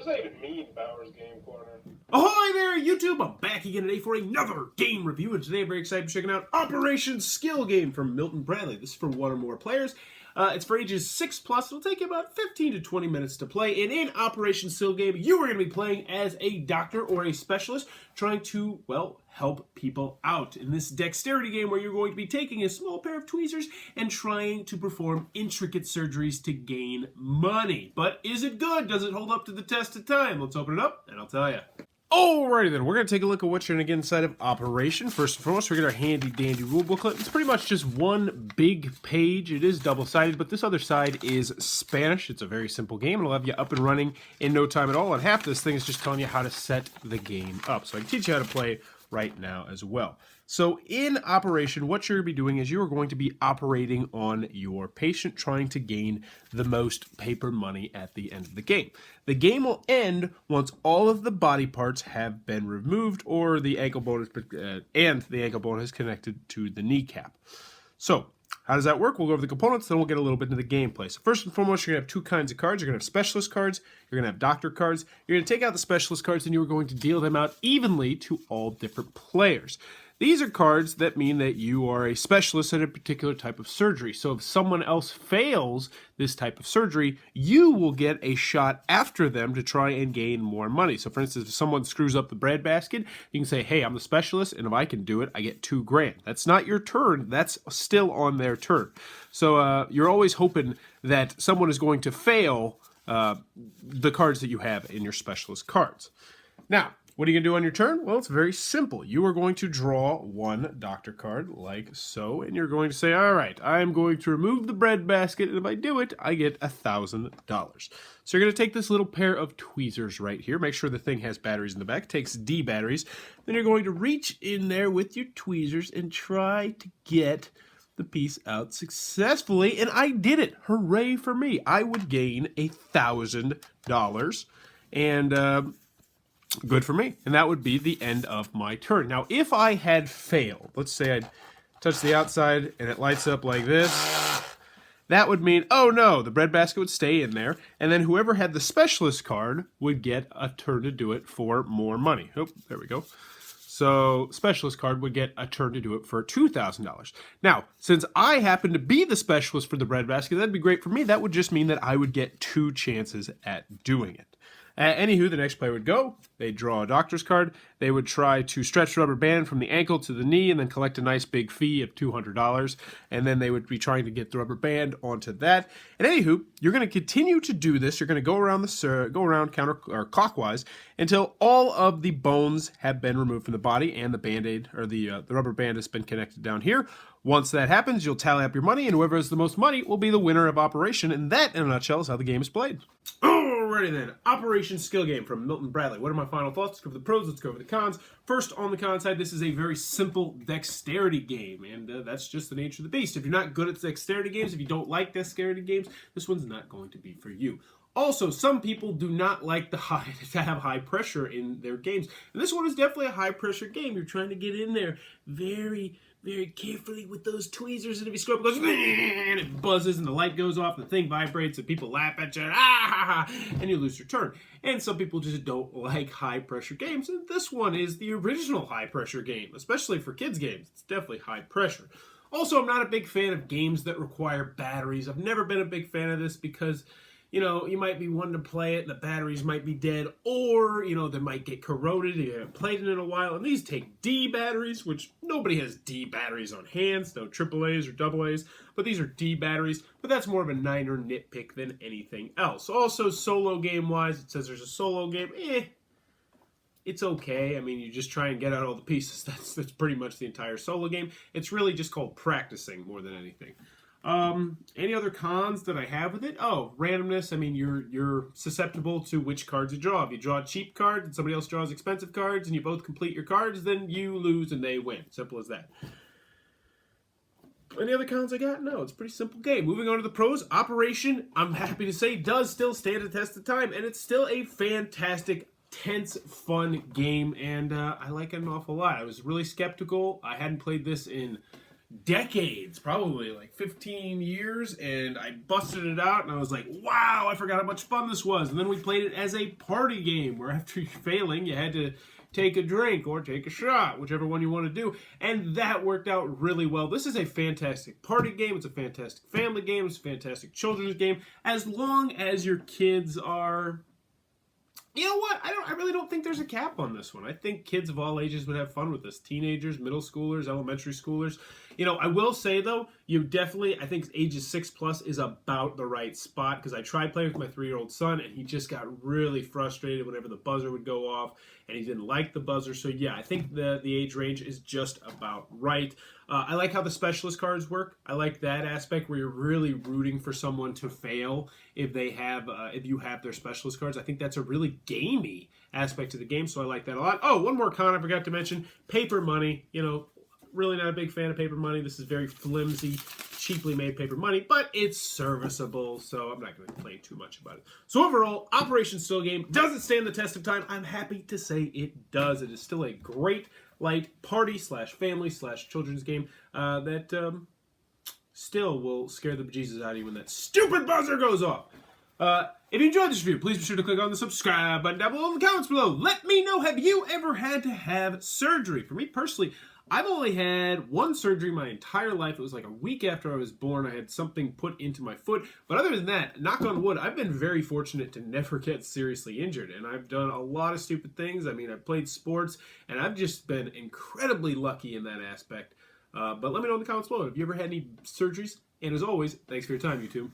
does that even mean, Bowers Game Corner? Ahoy there, YouTube! I'm back again today for another game review, and today I'm very excited to check out Operation Skill Game from Milton Bradley. This is for one or more players. It's for ages 6+. It'll take you about 15 to 20 minutes to play. And in Operation Skill Game, you are going to be playing as a doctor or a specialist trying to, well, help people out. In this dexterity game where you're going to be taking a small pair of tweezers and trying to perform intricate surgeries to gain money. But is it good? Does it hold up to the test of time? Let's open it up and I'll tell you. Alrighty then, we're going to take a look at what you're going to get inside of Operation. First and foremost, we get our handy dandy rule booklet. It's pretty much just one big page. It is double-sided, but this other side is Spanish. It's a very simple game. It'll have you up and running in no time at all, and half this thing is just telling you how to set the game up. So I can teach you how to play right now as well. So in Operation, what you're going to be doing is you are going to be operating on your patient, trying to gain the most paper money at the end of the game. The game will end once all of the body parts have been removed or the ankle bone is connected to the kneecap. So how does that work? We'll go over the components, then we'll get a little bit into the gameplay. So first and foremost, you're going to have two kinds of cards. You're going to have specialist cards, you're going to have doctor cards. You're going to take out the specialist cards and you're going to deal them out evenly to all different players. These are cards that mean that you are a specialist in a particular type of surgery. So if someone else fails this type of surgery, you will get a shot after them to try and gain more money. So for instance, if someone screws up the breadbasket, you can say, hey, I'm the specialist, and if I can do it, I get $2,000. That's not your turn. That's still on their turn. So you're always hoping that someone is going to fail the cards that you have in your specialist cards. Now, what are you going to do on your turn? Well, it's very simple. You are going to draw one doctor card like so, and you're going to say, all right, I'm going to remove the breadbasket, and if I do it, I get $1,000. So you're going to take this little pair of tweezers right here. Make sure the thing has batteries in the back. It takes D batteries. Then you're going to reach in there with your tweezers and try to get the piece out successfully, and I did it. Hooray for me. I would gain $1,000, and good for me. And that would be the end of my turn. Now, if I had failed, let's say I'd touch the outside and it lights up like this, that would mean, oh no, the breadbasket would stay in there, and then whoever had the specialist card would get a turn to do it for more money. Oh, there we go. So specialist card would get a turn to do it for $2,000. Now, since I happen to be the specialist for the breadbasket, that'd be great for me. That would just mean that I would get 2 chances at doing it. Anywho, the next player would go, they'd draw a doctor's card, they would try to stretch the rubber band from the ankle to the knee and then collect a nice big fee of $200, and then they would be trying to get the rubber band onto that. And anywho, you're going to continue to do this. You're going to go around counter or clockwise until all of the bones have been removed from the body and the band-aid or the rubber band has been connected down here. Once that happens, you'll tally up your money, and whoever has the most money will be the winner of Operation, and that, in a nutshell, is how the game is played. Alrighty then, Operation Skill Game from Milton Bradley. What are my final thoughts? Let's go over the pros, let's go over the cons. First, on the con side, this is a very simple dexterity game, and that's just the nature of the beast. If you're not good at dexterity games, if you don't like dexterity games, this one's not going to be for you. Also, some people do not like to have high pressure in their games, and this one is definitely a high pressure game. You're trying to get in there very carefully with those tweezers, and if you screw up, it goes, and it buzzes, and the light goes off, and the thing vibrates, and people laugh at you, and you lose your turn. And some people just don't like high-pressure games, and this one is the original high-pressure game, especially for kids' games. It's definitely high pressure. Also, I'm not a big fan of games that require batteries. I've never been a big fan of this because, you know, you might be wanting to play it, and the batteries might be dead, or, you know, they might get corroded, and you haven't played it in a while, and these take D batteries, which nobody has D batteries on hands, no AAAs or AA's, but these are D batteries, but that's more of a Niner nitpick than anything else. Also, solo game-wise, it says there's a solo game, it's okay. I mean, you just try and get out all the pieces. That's pretty much the entire solo game. It's really just called practicing more than anything. Any other cons that I have with it? Oh, randomness. I mean, you're susceptible to which cards you draw. If you draw a cheap card and somebody else draws expensive cards and you both complete your cards, then you lose and they win. Simple as that. Any other cons I got? No, it's a pretty simple game. Moving on to the pros. Operation, I'm happy to say, does still stand the test of time, and it's still a fantastic, tense, fun game, and I like it an awful lot. I was really skeptical. I hadn't played this in decades, probably like 15 years, and I busted it out and I was like, wow, I forgot how much fun this was. And then we played it as a party game where after you're failing, you had to take a drink or take a shot, whichever one you want to do, and that worked out really well. This is a fantastic party game. It's a fantastic family game. It's a fantastic children's game, as long as your kids are... You know what? I really don't think there's a cap on this one. I think kids of all ages would have fun with this. Teenagers, middle schoolers, elementary schoolers. You know, I will say, though, you definitely, I think ages 6+ is about the right spot, because I tried playing with my 3-year-old son, and he just got really frustrated whenever the buzzer would go off, and he didn't like the buzzer. So, yeah, I think the age range is just about right. I like how the specialist cards work. I like that aspect where you're really rooting for someone to fail if they have, if you have their specialist cards. I think that's a really gamey aspect to the game, so I like that a lot. Oh, one more con I forgot to mention: paper money. You know, really not a big fan of paper money. This is very flimsy, cheaply made paper money, but it's serviceable, so I'm not going to complain too much about it. So overall, Operation Still Game, does it stand the test of time? I'm happy to say it does. It is still a great light party / family / children's game that still will scare the bejesus out of you when that stupid buzzer goes off. If you enjoyed this review, please be sure to click on the subscribe button down below in the comments below. Let me know, have you ever had to have surgery? For me personally, I've only had one surgery my entire life. It was like a week after I was born. I had something put into my foot. But other than that, knock on wood, I've been very fortunate to never get seriously injured. And I've done a lot of stupid things. I mean, I've played sports, and I've just been incredibly lucky in that aspect. But let me know in the comments below. Have you ever had any surgeries? And as always, thanks for your time, YouTube.